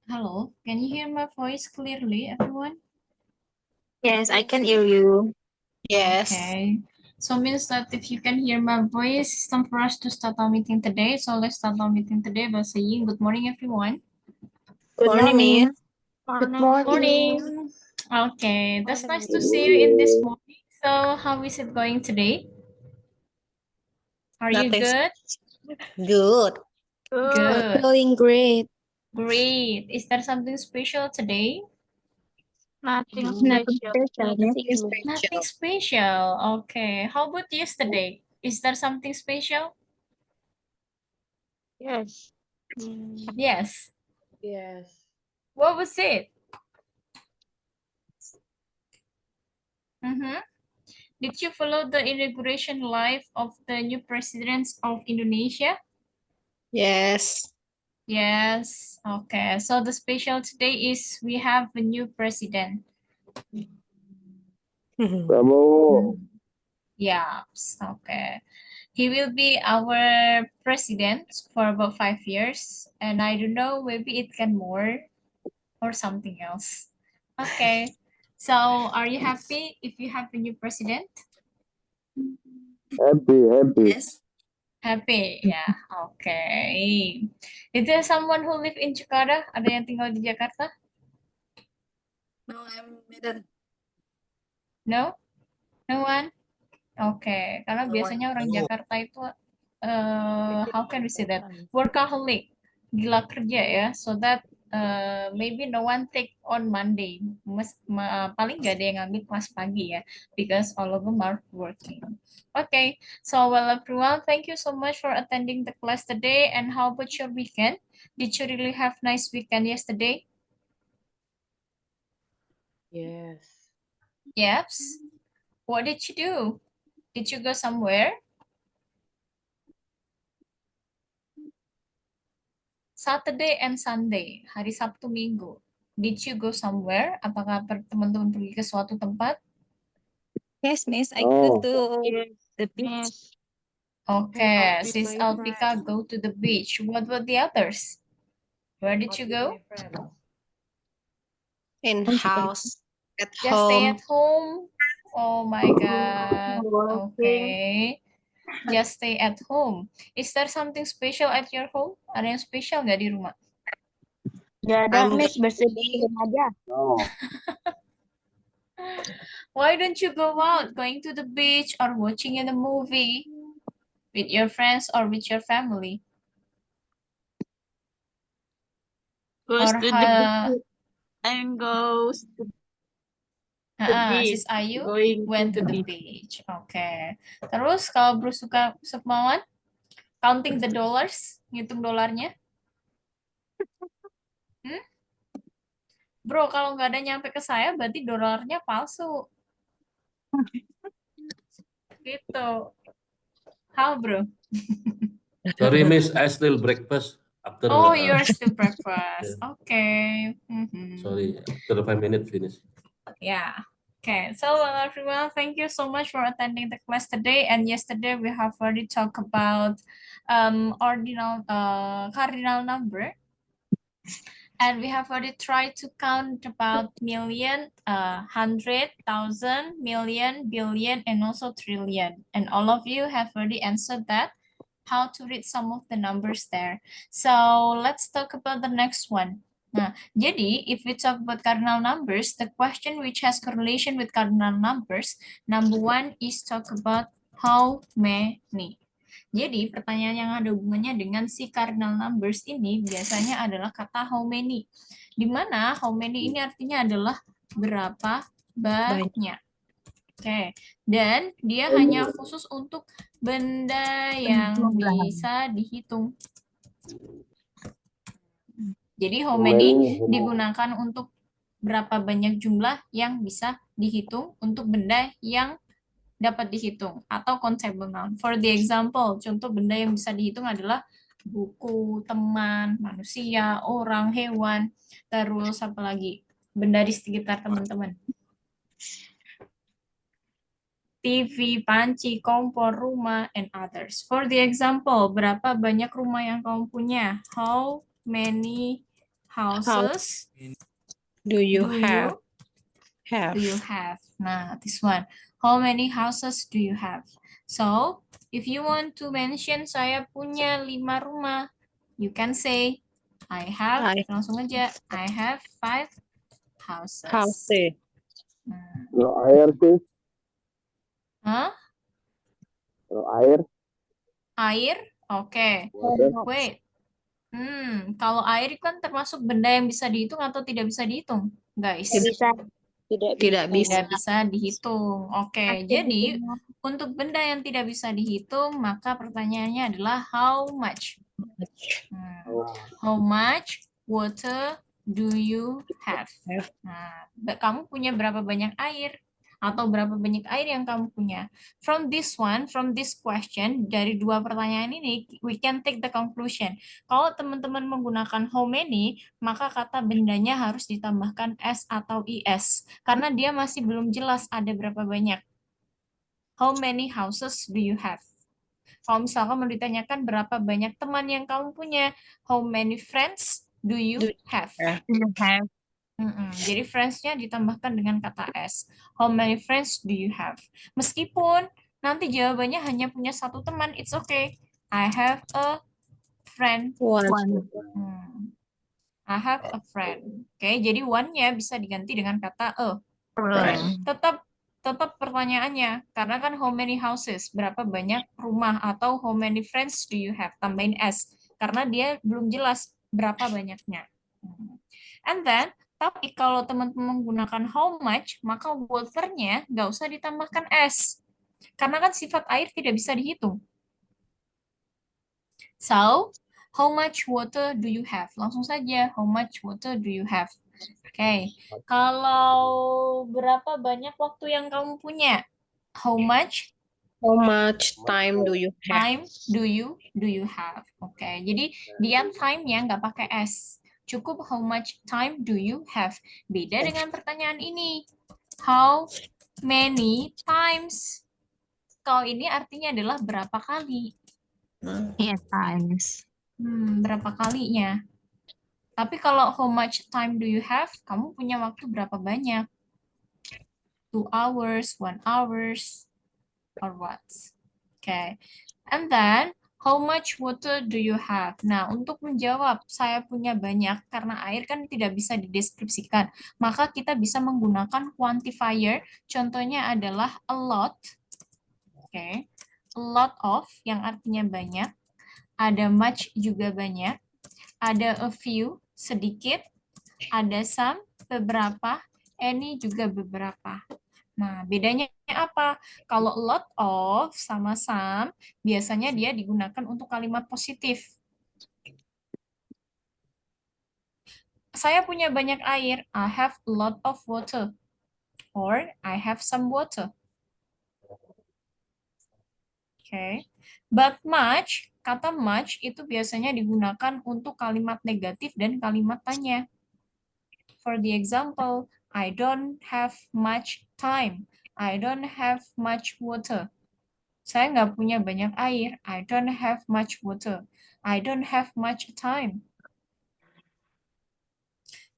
Hello, can you hear my voice clearly, everyone? Yes, I can hear you. Yes. Okay. So means that if you can hear my voice, it's time for us to start our meeting today. So let's start our meeting today by saying good morning, everyone. Good morning, Miss. Good morning. Morning. Okay, that's Morning, nice to Miss. see you in this morning. So how is it going today? Are you Nothing good? good. Good. Good. Doing great. Great. Is there something special today? Nothing Nothing special. special. Nothing Nothing special. special. Okay. How about yesterday? Is there something special? Yes. Yes. Yes. What was it? Mm-hmm. Did you follow the inauguration live of the new presidents of Indonesia? Yes. Yes. Okay. So the special today is we have a new president. Bravo. Yeah. Okay. He will be our president for about 5 years, and I don't know, maybe it can more or something else. Okay. So are you happy if you have a new president? Happy. Yes. Happy, ya. Oke. Is there someone who live in Jakarta? Ada yang tinggal di Jakarta? No, I'm better. No? No one? Oke. Karena No one. biasanya orang No. Jakarta itu how can we say that? Workaholic. Gila kerja ya. So that maybe no one take on Monday. Paling nggak ada yang ngambil kelas pagi ya. Because all of them are working. Okay. So well everyone, thank you so much for attending the class today. And how about your weekend? Did you really have nice weekend yesterday? Yes. Yes. What did you do? Did you go somewhere? Saturday and Sunday, hari Sabtu Minggu. Did you go somewhere? Apakah teman-teman pergi ke suatu tempat? Yes, Miss. I go Oh, to Yes. the beach. Yes. Okay, Out with sis my Alpika friends. go to the beach. What about the others? Where did Out you with my go? friends. In house. At Just stay home. at home? Oh my God. Working. Okay. Just stay at home. Is there something special at your home? Ada yang spesial nggak di rumah? Gak ada, I'm Miss. going Bersihin aja. no. Why don't you go out, going to the beach or watching in a movie with your friends or with your family? Goes Or to the beach and goes to the beach. Sis Ayu Going went to to the the beach. beach. Oke. Terus kalau Bro suka Sukmawan, counting the dollars, ngitung dolarnya. Hmm? Bro, kalau nggak ada nyampe ke saya, berarti dolarnya palsu. Gitu. How, bro? Sorry, Miss, I still breakfast after. Oh, you're still breakfast. Okay. Sorry, after 5 minutes finish. Yeah. Okay. So, well, everyone, thank you so much for attending the class today. And yesterday we have already talked about ordinal cardinal number. And we have already tried to count about million, hundred, thousand, million, billion, and also trillion. And all of you have already answered that, how to read some of the numbers there. So let's talk about the next one. Nah, jadi if we talk about cardinal numbers, the question which has correlation with cardinal numbers, number one is talk about how many. Jadi pertanyaan yang ada hubungannya dengan si cardinal numbers ini biasanya adalah kata how many. Di mana how many ini artinya adalah berapa banyak. Oke, dan dia hanya khusus untuk benda yang bisa dihitung. Jadi how many digunakan untuk berapa banyak jumlah yang bisa dihitung untuk benda yang dapat dihitung atau consable noun. For the example, contoh benda yang bisa dihitung adalah buku, teman, manusia, orang, hewan, terus apa lagi? Benda di sekitar teman-teman. TV, panci, kompor, rumah, and others. For the example, berapa banyak rumah yang kamu punya? How many houses Do you do have? you have? Nah, this one. How many houses do you have? So, if you want to mention saya punya 5 rumah, you can say I have, langsung aja, I have 5 houses. Houses. Kalau air sih, Hah? kalau air, Air? Oke. water, Wait. Kalau air kan termasuk benda yang bisa dihitung atau tidak bisa dihitung, guys? Tidak bisa. Tidak bisa dihitung. Oke, jadi untuk benda yang tidak bisa dihitung, maka pertanyaannya adalah how much? How much water do you have? Nah, kamu punya berapa banyak air? Atau berapa banyak air yang kamu punya? From this question, dari 2 pertanyaan ini, we can take the conclusion. Kalau teman-teman menggunakan how many, maka kata bendanya harus ditambahkan s atau is. Karena dia masih belum jelas ada berapa banyak. How many houses do you have? Kalau misalkan mau ditanyakan berapa banyak teman yang kamu punya, how many friends do you have? Jadi friends-nya ditambahkan dengan kata S. How many friends do you have? Meskipun nanti jawabannya hanya punya 1 teman, it's okay. I have a friend. I have a friend. Oke, jadi one-nya bisa diganti dengan kata a. Tetap pertanyaannya, karena kan how many houses, berapa banyak rumah, atau how many friends do you have, tambahin S, karena dia belum jelas berapa banyaknya. And then, tapi kalau teman-teman menggunakan how much, maka water-nya nggak usah ditambahkan S, karena kan sifat air tidak bisa dihitung. So, how much water do you have? Langsung saja, how much water do you have? Oke, kalau berapa banyak waktu yang kamu punya? How much time do you have? time do you have? Oke, jadi dia time-nya nggak pakai S. Cukup how much time do you have? Beda dengan pertanyaan ini. How many times? Kalau ini artinya adalah berapa kali. Times. Berapa kalinya? Tapi kalau how much time do you have, kamu punya waktu berapa banyak? 2 hours, 1 hours, or what? Okay. And then, how much water do you have? Nah, untuk menjawab saya punya banyak, karena air kan tidak bisa dideskripsikan, maka kita bisa menggunakan quantifier. Contohnya adalah a lot. Okay. A lot of, yang artinya banyak. Ada much juga banyak. Ada a few, sedikit. Ada some, beberapa. Any juga beberapa. Nah, bedanya apa? Kalau a lot of sama some, biasanya dia digunakan untuk kalimat positif. Saya punya banyak air. I have a lot of water. Or, I have some water. Okay. But much, kata much itu biasanya digunakan untuk kalimat negatif dan kalimat tanya. For the example, I don't have much time. I don't have much water. Saya nggak punya banyak air. I don't have much water. I don't have much time.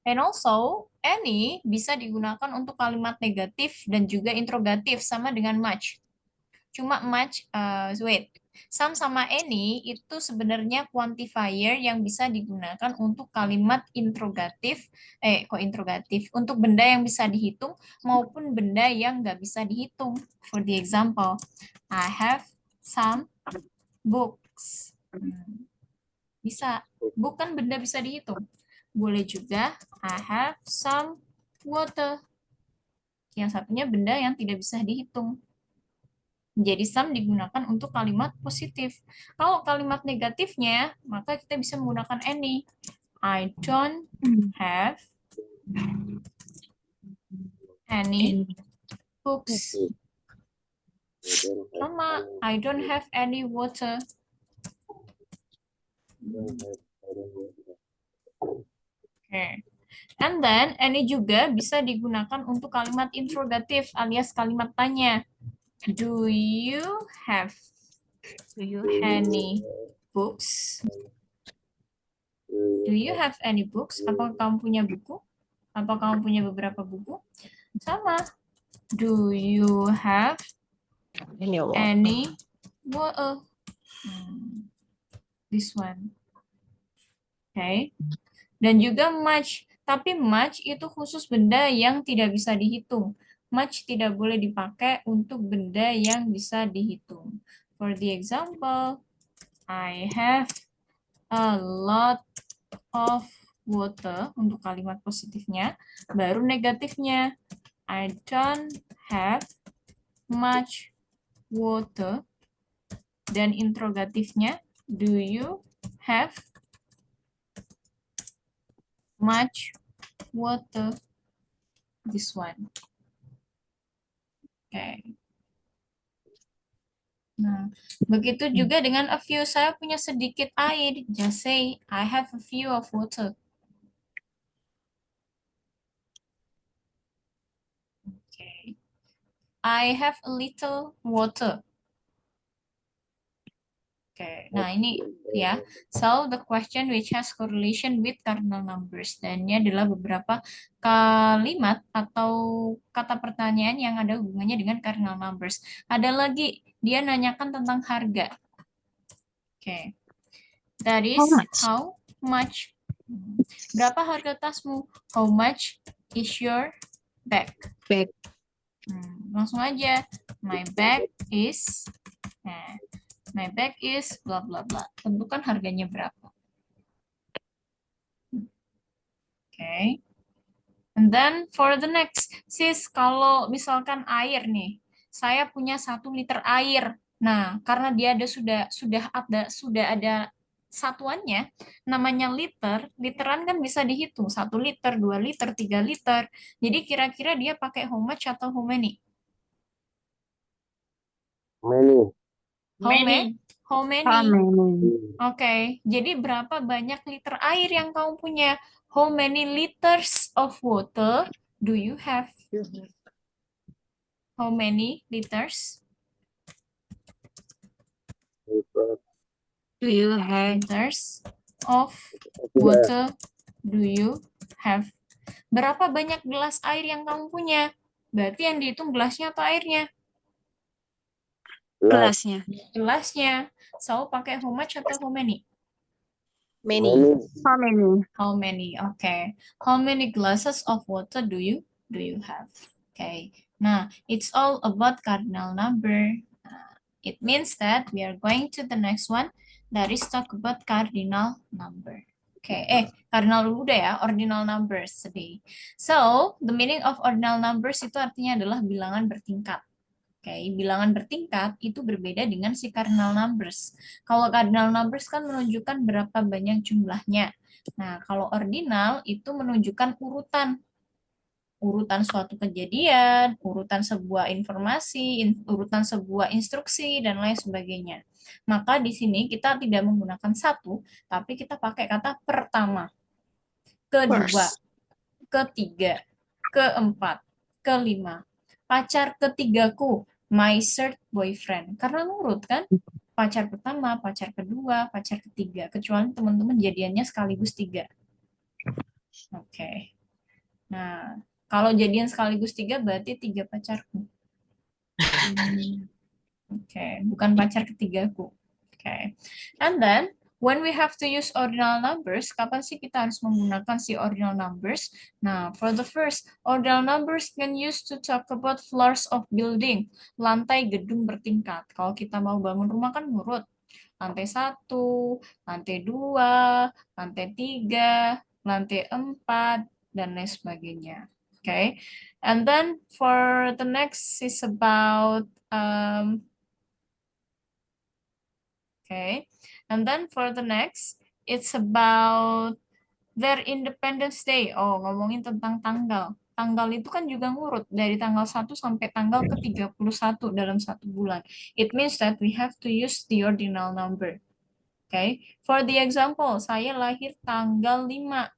And also, any bisa digunakan untuk kalimat negatif dan juga interrogatif sama dengan much. Cuma much, some sama any itu sebenarnya quantifier yang bisa digunakan untuk kalimat interrogatif, untuk benda yang bisa dihitung maupun benda yang nggak bisa dihitung. For the example, I have some books. Bisa, bukan benda bisa dihitung. Boleh juga, I have some water. Yang satunya benda yang tidak bisa dihitung. Jadi some digunakan untuk kalimat positif. Kalau kalimat negatifnya, maka kita bisa menggunakan any. I don't have any books. Sama, I don't have any water. Okay. And then, any juga bisa digunakan untuk kalimat interrogatif alias kalimat tanya. Do you have any books? Do you have any books? Apakah kamu punya buku? Apakah kamu punya beberapa buku? Sama. Do you have Any water? any water? This one. Okay. Dan juga much. Tapi much itu khusus benda yang tidak bisa dihitung. Much tidak boleh dipakai untuk benda yang bisa dihitung. For the example, I have a lot of water untuk kalimat positifnya. Baru negatifnya, I don't have much water. Dan interrogatifnya, do you have much water? This one. Okay. Nah, begitu juga dengan a few. Saya punya sedikit air. Just say, I have a few of water. Okay. I have a little water. Okay. Nah, ini ya. So, the question which has correlation with cardinal numbers. Dan ini adalah beberapa kalimat atau kata pertanyaan yang ada hubungannya dengan cardinal numbers. Ada lagi, dia nanyakan tentang harga. Okay. That is how much. Berapa harga tasmu? How much is your bag? Bag. Langsung aja. My bag is. Nah, my bag is bla bla bla. Tentukan harganya berapa. Okay. And then for the next, sis, kalau misalkan air nih, saya punya 1 liter air. Nah, karena dia ada sudah ada satuannya, namanya liter, literan kan bisa dihitung 1 liter, 2 liter, 3 liter. Jadi kira-kira dia pakai how much atau how many? Many. How many? How many? Oke, jadi berapa banyak liter air yang kamu punya? How many liters of water do you have? How many liters? Do you have? Liters of water do you have? Berapa banyak gelas air yang kamu punya? Berarti yang dihitung gelasnya atau airnya? Gelasnya. Gelasnya. So, pakai how much atau how many? Many. How many? How many? Okay. How many glasses of water do you have? Okay. Nah, it's all about cardinal number. It means that we are going to the next one. That is talk about cardinal number. Okay. Cardinal udah ya, ordinal numbers today. So, the meaning of ordinal numbers itu artinya adalah bilangan bertingkat. Oke, bilangan bertingkat itu berbeda dengan si cardinal numbers. Kalau cardinal numbers kan menunjukkan berapa banyak jumlahnya. Nah, kalau ordinal itu menunjukkan urutan. Urutan suatu kejadian, urutan sebuah informasi, urutan sebuah instruksi, dan lain sebagainya. Maka di sini kita tidak menggunakan satu, tapi kita pakai kata pertama, kedua, ketiga, keempat, kelima. Pacar ketigaku, my third boyfriend. Karena ngurut kan? Pacar pertama, pacar kedua, pacar ketiga. Kecuali teman-teman jadiannya sekaligus 3. Oke. Nah, kalau jadian sekaligus 3 berarti 3 pacarku. Oke, bukan pacar ketigaku. Oke. And then, when we have to use ordinal numbers, kapan sih kita harus menggunakan si ordinal numbers? Nah, for the first, ordinal numbers can use to talk about floors of building, lantai gedung bertingkat. Kalau kita mau bangun rumah kan ngurut. Lantai 1, lantai 2, lantai 3, lantai 4, dan lain sebagainya. Okay, and then for the next is about okay, and then for the next, it's about their Independence Day. Oh, ngomongin tentang tanggal. Tanggal itu kan juga ngurut dari tanggal 1 sampai tanggal ke-31 dalam 1 bulan. It means that we have to use the ordinal number. Okay, for the example, saya lahir tanggal 5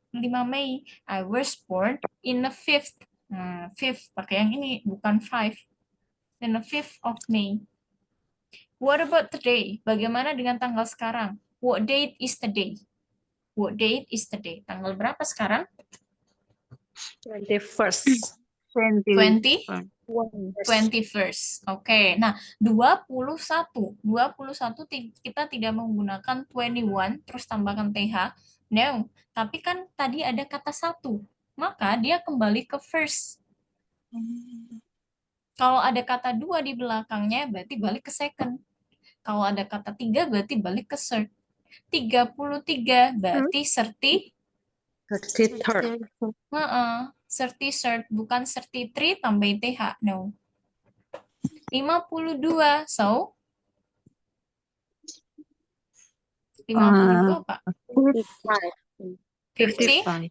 Mei. I was born in the 5th. 5th, pakai yang ini, bukan 5. In the 5th of May. What about today? Bagaimana dengan tanggal sekarang? What date is today? What date is the day? Tanggal berapa sekarang? 21st. 20? 21st. Oke. Nah, 21. 21 kita tidak menggunakan 21 terus tambahkan TH. No. Tapi kan tadi ada kata satu. Maka dia kembali ke first. Kalau ada kata dua di belakangnya berarti balik ke second. Kalau ada kata tiga berarti balik ke third. 33 berarti 33rd. 33rd, bukan 33 tambahin TH. No. 52. So 50 apa? 50?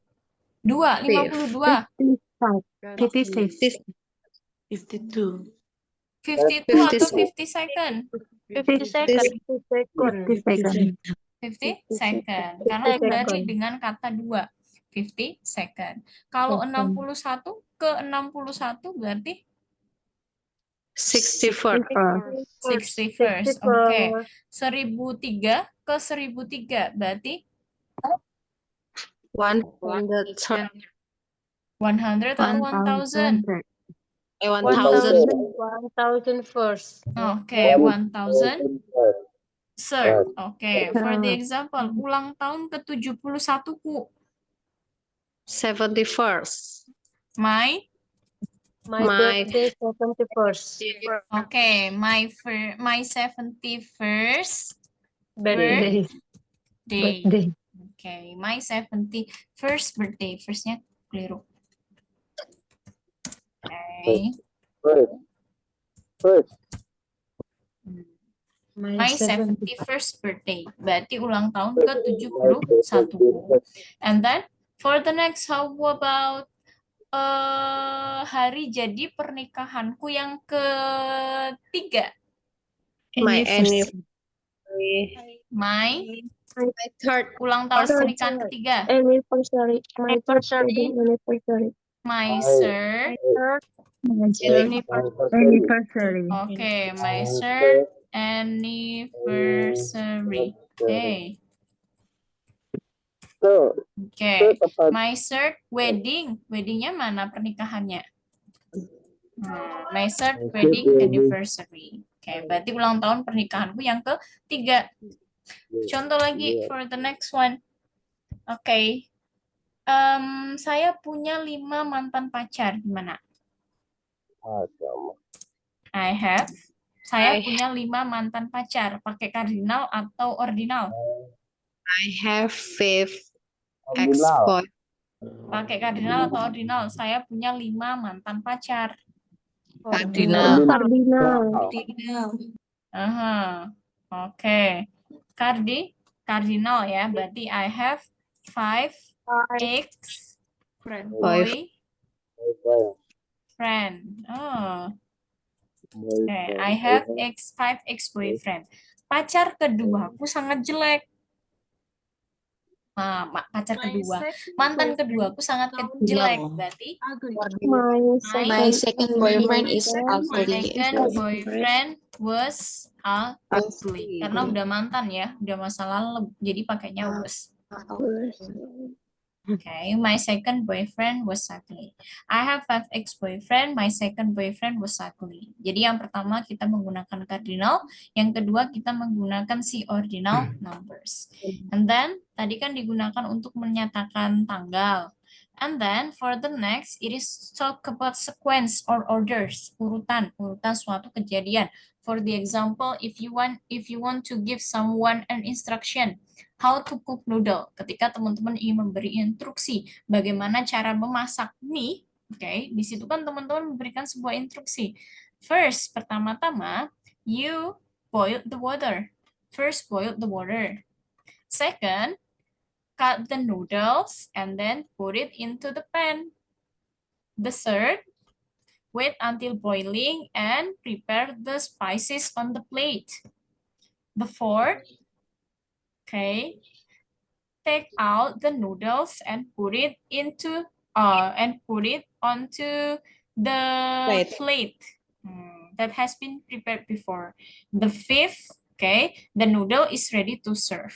2, 52. 56. 52. 52 atau 50 second? 50 second. 50 second. Karena kembali dengan kata 2. 50 second. Kalau 61 ke 61 berarti 61st. 61st. Oke. 1003 ke 1003 berarti 100. 100 atau 1000? 1000 first. Oke, 1000 third. Oke, for the example, ulang tahun ke-71 ku. 71st. My birthday 71st. Okay, my 71st Birthday. day. Okay, my 71st birthday. Firstnya keliru. Okay. First. My 71st birthday. Berarti ulang tahun ke-71. And then for the next, how about hari jadi pernikahanku yang ketiga? My anniversary. My third. ulang tahun pernikahan ketiga. Anniversary. My Anniversary. My third. Anniversary. Okay, my third anniversary. Okay. So, Okay. tepat My third wedding. Weddingnya mana pernikahannya? My third wedding anniversary. Oke, berarti ulang tahun pernikahanku yang ketiga. Contoh lagi for the next one. Oke. Saya punya 5 mantan pacar. Gimana? sama. Saya punya 5 mantan pacar. Pakai kardinal atau ordinal? I have 5 Ordinal. ex-boy. Pakai kardinal atau ordinal? Saya punya 5 mantan pacar. Cardinal. Aha. Oke. Cardinal ya. Berarti I have 5 ex-boyfriend. Oh. Oke, I have 5 ex-boyfriend. Pacar keduaku sangat jelek. Pacar kedua. Mantan keduaku sangat jelek. Berarti My second boyfriend is ugly. second boyfriend was ugly. Karena udah mantan ya, udah masa lalu. Jadi pakainya was. Okay, my second boyfriend was ugly. I have 5 ex-boyfriend. My second boyfriend was ugly. Jadi yang pertama kita menggunakan cardinal, yang kedua kita menggunakan si ordinal numbers. And then tadi kan digunakan untuk menyatakan tanggal. And then for the next, it is talk about sequence or orders, urutan suatu kejadian. For the example, if you want to give someone an instruction, how to cook noodle. Ketika teman-teman ingin memberi instruksi bagaimana cara memasak mie, oke, di situ kan teman-teman memberikan sebuah instruksi. First, pertama-tama, you boil the water. First, boil the water. Second, cut the noodles and then put it into the pan. The third, wait until boiling and prepare the spices on the plate. The fourth, okay, take out the noodles and put it onto the plate that has been prepared before. The fifth, okay, the noodle is ready to serve.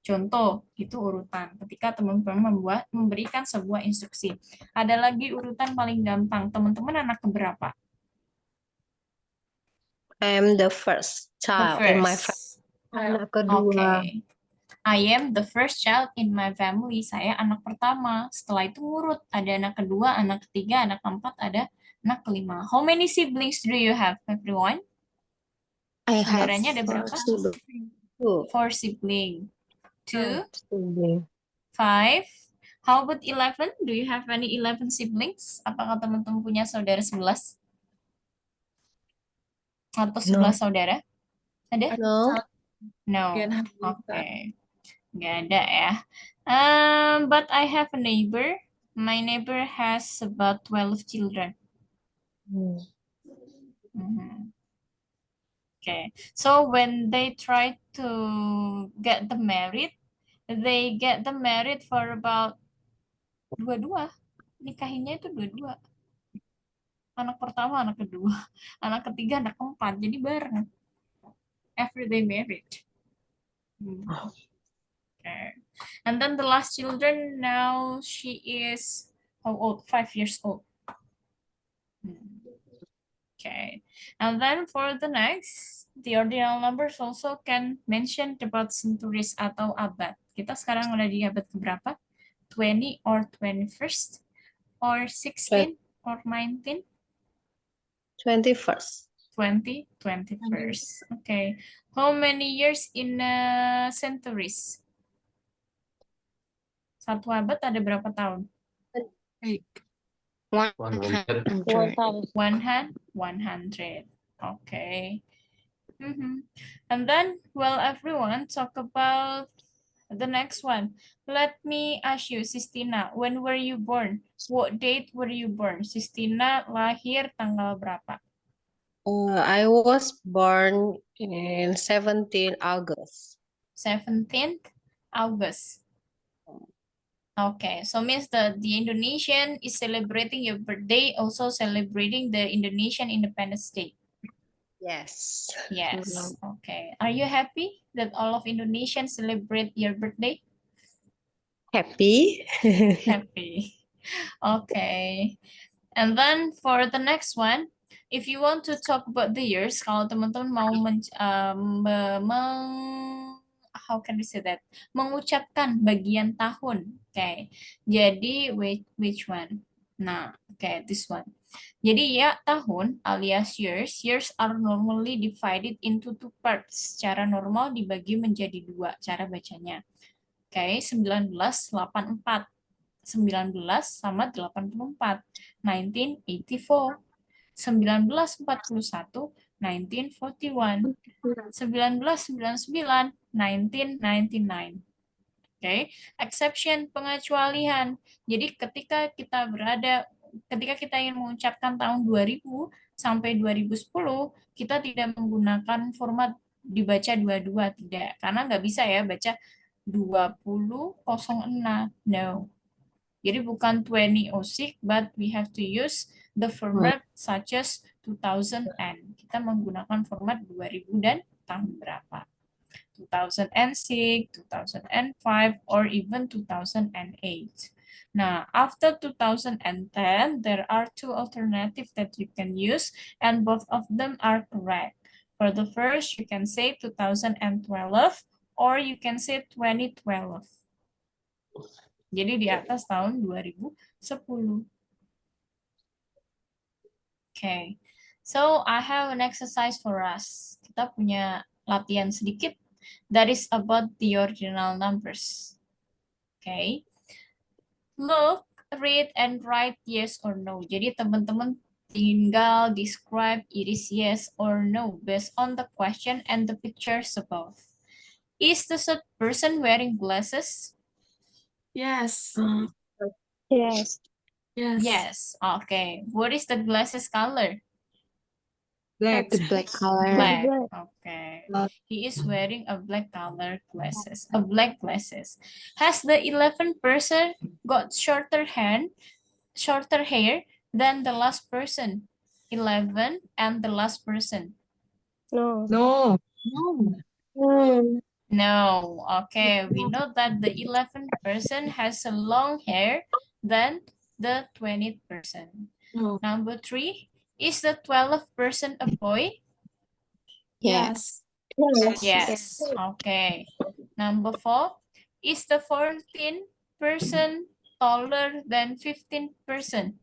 Contoh, itu urutan. Ketika teman-teman memberikan sebuah instruksi. Ada lagi urutan paling gampang. Teman-teman anak keberapa? I'm the first The child in my family. first. Anak kedua. Okay. I am the first child in my family. Saya anak pertama. Setelah itu ngurut. Ada anak kedua, anak ketiga, anak keempat, ada anak kelima. How many siblings do you have, everyone? I have Saudaranya ada berapa? 2 4 siblings. 2, siblings. 5. How about 11? Do you have any 11 siblings? Apakah teman-teman punya saudara 11? Atau 11 saudara? Ada? No. No. Okay. Nggak ada ya. But I have a neighbor. My neighbor has about 12 children. Mhm. Okay. So when they try to get them married, they get them married for about dua-dua. Nikahinnya itu dua-dua. Anak pertama, anak kedua. Anak ketiga, anak keempat. Jadi bareng. After they married. Okay. And then the last children, now she is how old? 5 years old. Okay. And then for the next, the ordinal numbers also can mention about centuries atau abad. Kita sekarang udah di abad keberapa? 20 or 21st? Or 16 or 19? 21st. 21st. Okay. How many years in centuries? Satu abad ada berapa tahun? 100. 100. Okay. And then, well, everyone talk about the next one. Let me ask you, Sistina, when were you born? What date were you born? Sistina lahir tanggal berapa? I was born in 17 August. 17th August. Okay, so means the Indonesian is celebrating your birthday, also celebrating the Indonesian Independence Day. Yes. Yes. Okay. Are you happy that all of Indonesians celebrate your birthday? Happy. Happy. Okay. And then for the next one, if you want to talk about the years, kalau teman-teman mau how can we say that? Mengucapkan bagian tahun. Okay. Jadi which one? Nah, okay, this one. Jadi ya tahun alias years, years are normally divided into 2 parts. Secara normal dibagi menjadi 2 cara bacanya. Oke, 1984. 19 sama 84. 1984. 1941. 1941. 1999. 1999. Oke, exception, pengecualian. Jadi ketika kita ingin mengucapkan tahun 2000 sampai 2010, kita tidak menggunakan format dibaca 22, tidak. Karena nggak bisa ya baca 2006, no. Jadi bukan 2006, but we have to use the format such as 2000N. Kita menggunakan format 2000 dan tahun berapa. 2006, 2005, or even 2008. Now, after 2010, there are 2 alternatives that you can use, and both of them are correct. For the first, you can say 2012, or you can say 2012. Jadi di atas tahun 2010. Okay, so I have an exercise for us. Kita punya latihan sedikit. That is about the ordinal numbers. Okay. Look, read, and write yes or no. Jadi teman-teman tinggal describe it is yes or no based on the question and the pictures above. Is the third person wearing glasses? Yes. Yes. Yes. Okay. What is the glasses color? Black. It's black color. Black. Okay. He is wearing a black color glasses. A black glasses. Has the 11th person got shorter hair than the last person? 11 and the last person. No. No. Hmm. No. Okay, we know that the 11th person has a long hair than the 20th person. No. Number 3, is the 12th person a boy? Yes. Yes. Okay. Number 4, is the 14th person taller than 15th person?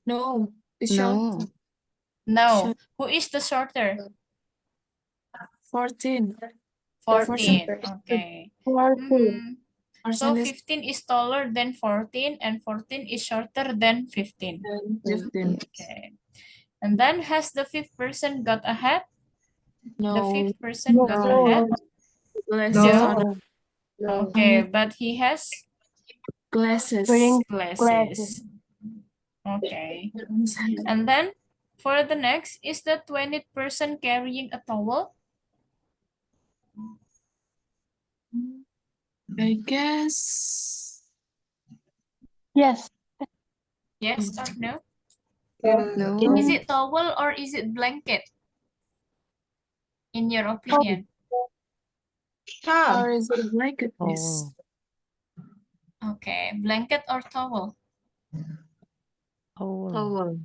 No. No. No. Who is the shorter? 14. 14. Okay. 14. So 15 is taller than 14 and 14 is shorter than 15. 15. Okay. And then has the 5th person got a hat? The No. 5th person got a hat? Glasses. No. Okay, but he has Glasses. glasses. Okay. And then for the next, is the 20th person carrying a towel? I guess. Yes. Yes or no? No. Is it towel or is it blanket? In your opinion? Or is it a blanket? Yes. Okay, blanket or towel? Towel.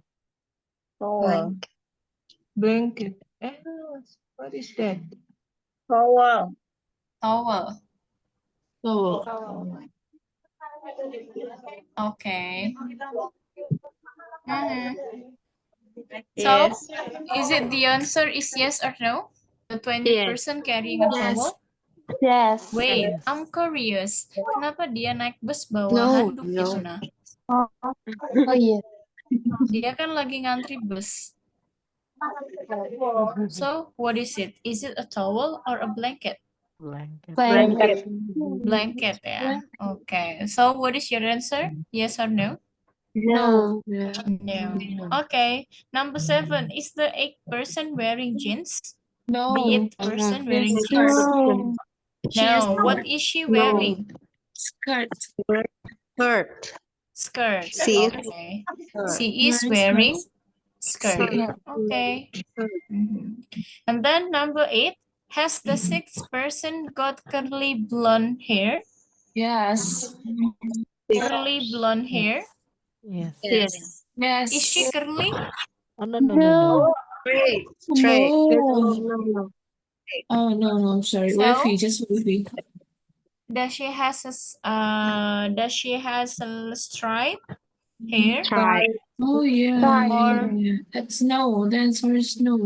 Blanket. What is that? Towel. Towel. Okay. So, is it the answer is yes or no? The 20th person carrying a towel? Yes. Wait, I'm curious. Kenapa dia naik bus bawa handuk gitu nah? Oh iya. Dia kan lagi ngantri bus. So, what is it? Is it a towel or a blanket? Blanket. Blanket ya. Okay. So, what is your answer? Yes or no? No. No. Okay. Number 7. Is the 8th person wearing jeans? No. The 8th person wearing jeans? No. No. What is she wearing? Skirt. Skirt. Skirt. She is Okay. skirt. She is wearing skirt. Okay. And then number 8. Has the 6th person got curly blonde hair? Yes. Curly blonde hair? Yes. Yes. Is she curly? No. Straight. No. Oh, no, sorry. So- Wavy, just wavy. Does she has a stripe hair? Try. Oh, yeah. Or- That's no. The answer is no.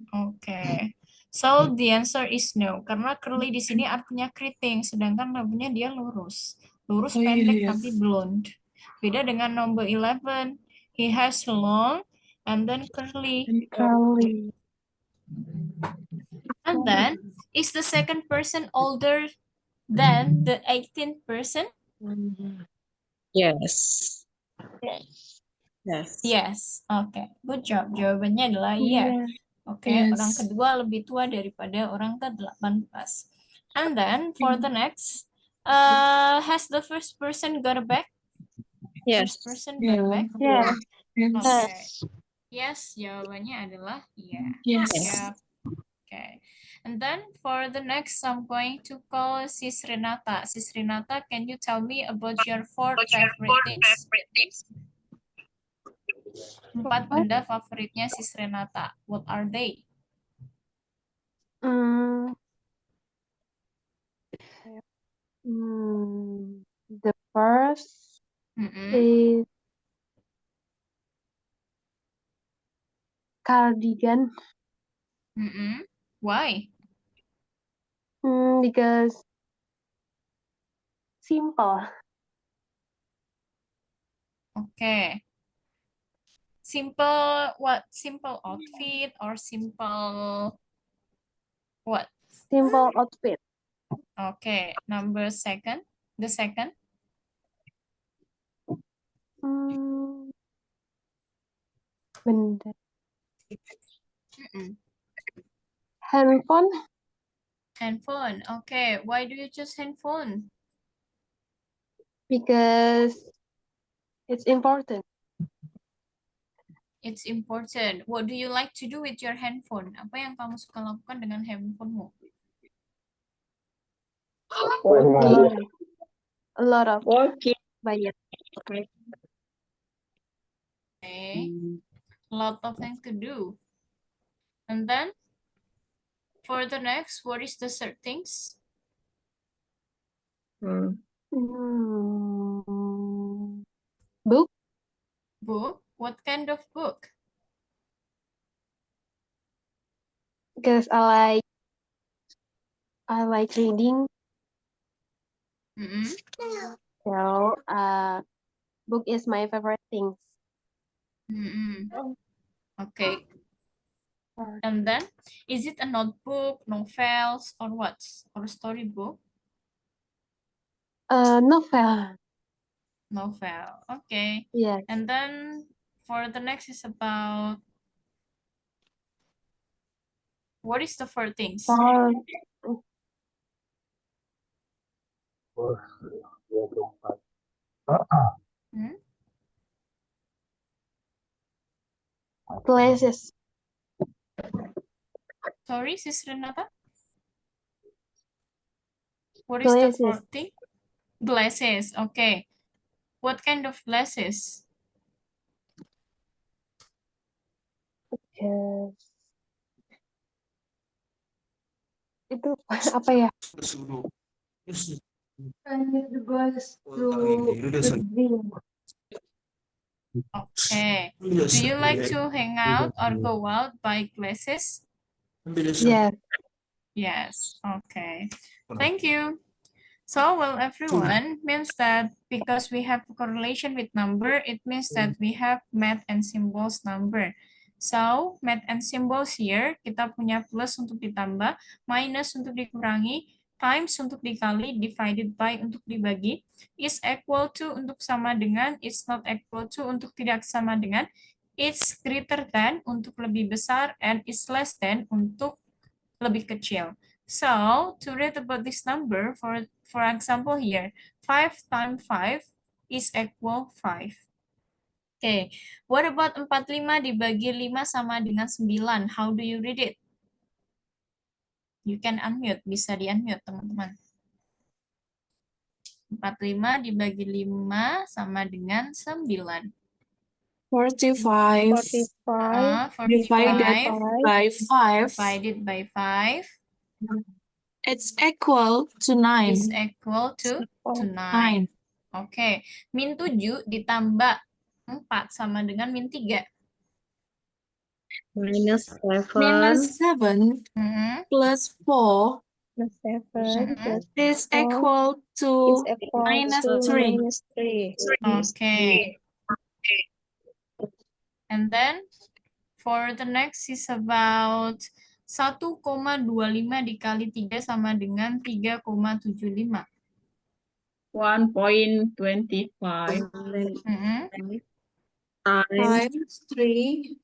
Okay. So the answer is no. Karena curly di sini artinya keriting, sedangkan rambutnya dia lurus. Lurus Oh, iya, pendek iya. tapi blonde. Beda dengan number 11. He has long and then curly. Curly. And then, is the second person older than the 18th person? Yes. Yes. Yes. Oke, good job. Jawabannya adalah iya. Oke, Yes. orang kedua lebih tua daripada orang ke-18. And then, for the next, has the first person got a bag? Yes. First person got a Yeah. bag? Yes. Yes. Okay. Yes, jawabannya adalah iya. Yes. Yep. Okay. And then for the next, I'm going to call Sis Renata. Sis Renata, can you tell me about your 4 favorite things? 4 benda favoritnya Sis Renata. What are they? The first is cardigan. Why? Because simple. Okay. Simple what? Simple outfit or simple what? Simple outfit. Okay. Number second. The second. Benda. Handphone. Handphone. Okay. Why do you choose handphone? Because it's important. It's important. What do you like to do with your handphone? Apa yang kamu suka lakukan dengan handphonemu? Working. A lot of Working. banyak. Okay. Okay. A lot of things to do. And then for the next, what is the third things? Hmm. Book. Book. What kind of book? Because I like reading. Mm-mm. So book is my favorite thing. Mm-mm. Okay. And then, is it a notebook, novels, or what? Or a storybook? Novel. Novel. Okay. Yes. And then for the next is about what is the four things? For Yang keempat. Hmm? glasses. Sorry, Sis Renata? What is the Glasses. fourth thing? Glasses. Okay. What kind of glasses? Yes. Itu apa ya? I need the glass to reading. Okay. Do you like to hang out or go out buy glasses? Yes. Yes. Okay. Thank you. So, well, everyone means that because we have correlation with number, it means that we have math and symbols number. So, math and symbols here, kita punya plus untuk ditambah, minus untuk dikurangi, times untuk dikali, divided by untuk dibagi, is equal to untuk sama dengan, is not equal to untuk tidak sama dengan, it's greater than untuk lebih besar, and is less than untuk lebih kecil. So, to read about this number, for example here, 5 times 5 is equal 5. Okay, what about 45 dibagi 5 sama dengan 9? How do you read it? You can unmute, bisa di-unmute teman-teman. 45 dibagi 5 sama dengan 9. 45 divided 45 by 5. divided by 5 It's equal to 9. is equal to 9. Oke, min 7 ditambah 4 sama dengan min 3. Minus 7. Minus 7 Mhm, plus 4 Plus 7 mhm. plus is 4 equal is to equal minus to 3. minus 3. Oke. And then for the next is about 1,25 dikali 3 sama dengan 3,75. 1.25 Mhm, times Times 3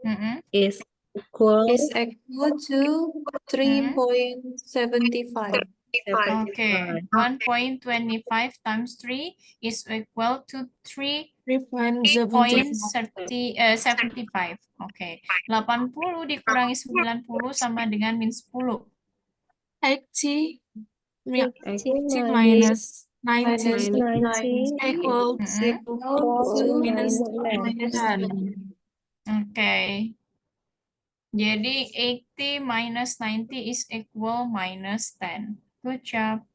mhm, is equal is equal to 3.75. Oke, 1.25 times 3 is equal to 3.75. Oke, 80 dikurangi 90 sama dengan min 10. 80 80 minus 90 minus 90 equal Mhm. to minus minus 10. Oke. Jadi 80 minus 90 is equal minus 10. Good job.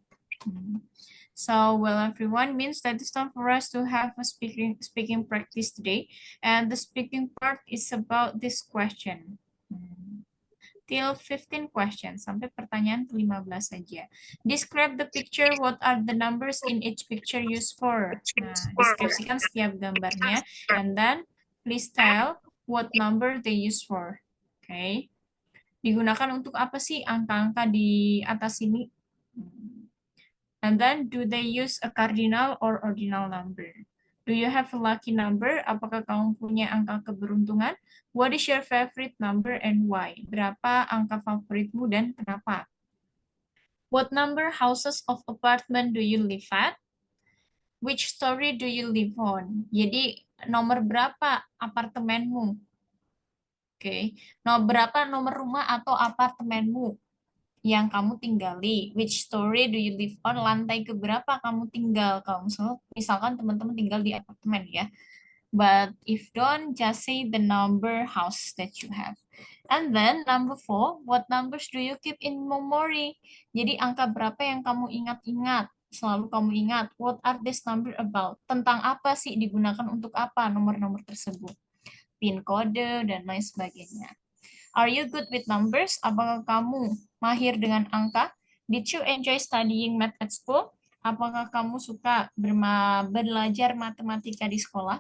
So, well, everyone, means that it's time for us to have a speaking practice today. And the speaking part is about this question. Till 15 questions, sampai pertanyaan ke-15 saja. Describe the picture, what are the numbers in each picture used for? Nah, deskripsikan setiap gambarnya. And then, please tell what number they use for. Okay. Digunakan untuk apa sih angka-angka di atas ini? And then, do they use a cardinal or ordinal number? Do you have a lucky number? Apakah kamu punya angka keberuntungan? What is your favorite number and why? Berapa angka favoritmu dan kenapa? What number houses of apartment do you live at? Which story do you live on? Jadi, nomor berapa apartemenmu? Oke. Berapa nomor rumah atau apartemenmu? yang kamu tinggali. Which story do you live on? Lantai keberapa kamu tinggal? Kalau misalkan teman-teman tinggal di apartemen ya. But if don't, just say the number house that you have. And then number 4, what numbers do you keep in memory? Jadi angka berapa yang kamu ingat-ingat? Selalu kamu ingat. What are these number about? Tentang apa sih, digunakan untuk apa nomor-nomor tersebut? PIN kode dan lain sebagainya. Are you good with numbers? Apakah kamu mahir dengan angka? Did you enjoy studying math at school? Apakah kamu suka belajar matematika di sekolah?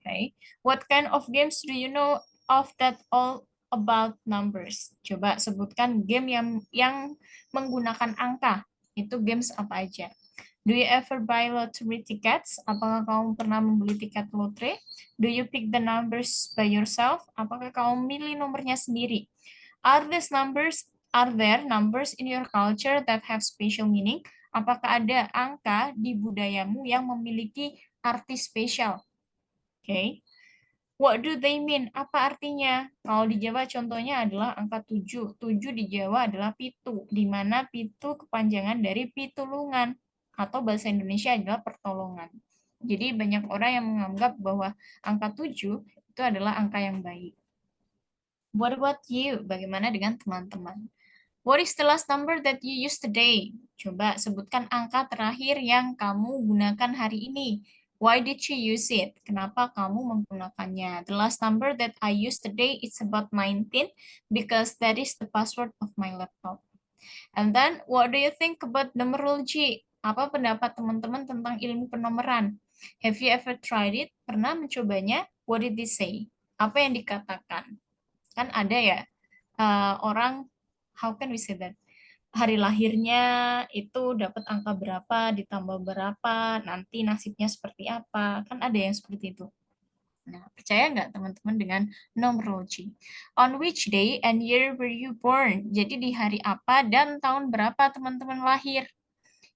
Okay. What kind of games do you know of that all about numbers? Coba sebutkan game yang menggunakan angka. Itu games apa aja? Do you ever buy lottery tickets? Apakah kamu pernah membeli tiket lotre? Do you pick the numbers by yourself? Apakah kamu milih nomornya sendiri? Are there numbers in your culture that have special meaning? Apakah ada angka di budayamu yang memiliki arti spesial? Okay. What do they mean? Apa artinya? Kalau di Jawa contohnya adalah angka 7. 7 di Jawa adalah pitu, di mana pitu kepanjangan dari pitulungan, atau bahasa Indonesia adalah pertolongan. Jadi banyak orang yang menganggap bahwa angka 7 itu adalah angka yang baik. What about you? Bagaimana dengan teman-teman? What is the last number that you used today? Coba sebutkan angka terakhir yang kamu gunakan hari ini. Why did you use it? Kenapa kamu menggunakannya? The last number that I used today is about 19 because that is the password of my laptop. And then, what do you think about numerology? Apa pendapat teman-teman tentang ilmu penomoran? Have you ever tried it? Pernah mencobanya? What did they say? Apa yang dikatakan? Kan ada ya, orang, how can we say that? Hari lahirnya itu dapat angka berapa, ditambah berapa, nanti nasibnya seperti apa. Kan ada yang seperti itu. Nah, percaya nggak teman-teman dengan numerology? On which day and year were you born? Jadi di hari apa dan tahun berapa teman-teman lahir?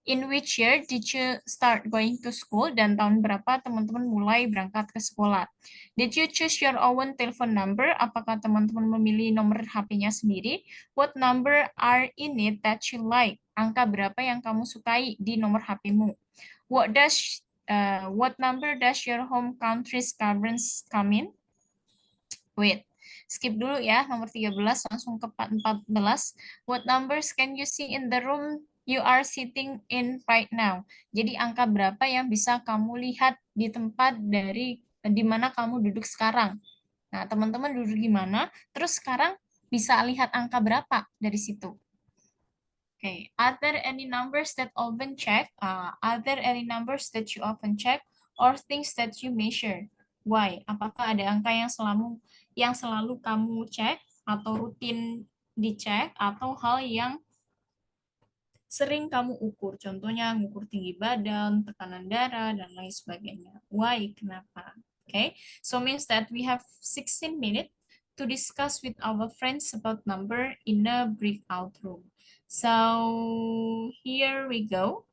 In which year did you start going to school? Dan tahun berapa teman-teman mulai berangkat ke sekolah? Did you choose your own telephone number? Apakah teman-teman memilih nomor HP-nya sendiri? What number are in it that you like? Angka berapa yang kamu sukai di nomor HP-mu? What number does your home country's currency come in? Wait, skip dulu ya, nomor 13, langsung ke 14. What numbers can you see in the room you are sitting in right now? Jadi angka berapa yang bisa kamu lihat di tempat di mana kamu duduk sekarang? Nah, teman-teman duduk di mana, terus sekarang bisa lihat angka berapa dari situ? Okay, are there any numbers that often check? Are there any numbers that you often check or things that you measure? Why? Apakah ada angka yang selalu kamu cek atau rutin dicek atau hal yang sering kamu ukur? Contohnya mengukur tinggi badan, tekanan darah, dan lain sebagainya. Why? Kenapa? Okay, so means that we have 16 minutes to discuss with our friends about number in a breakout room. So here we go.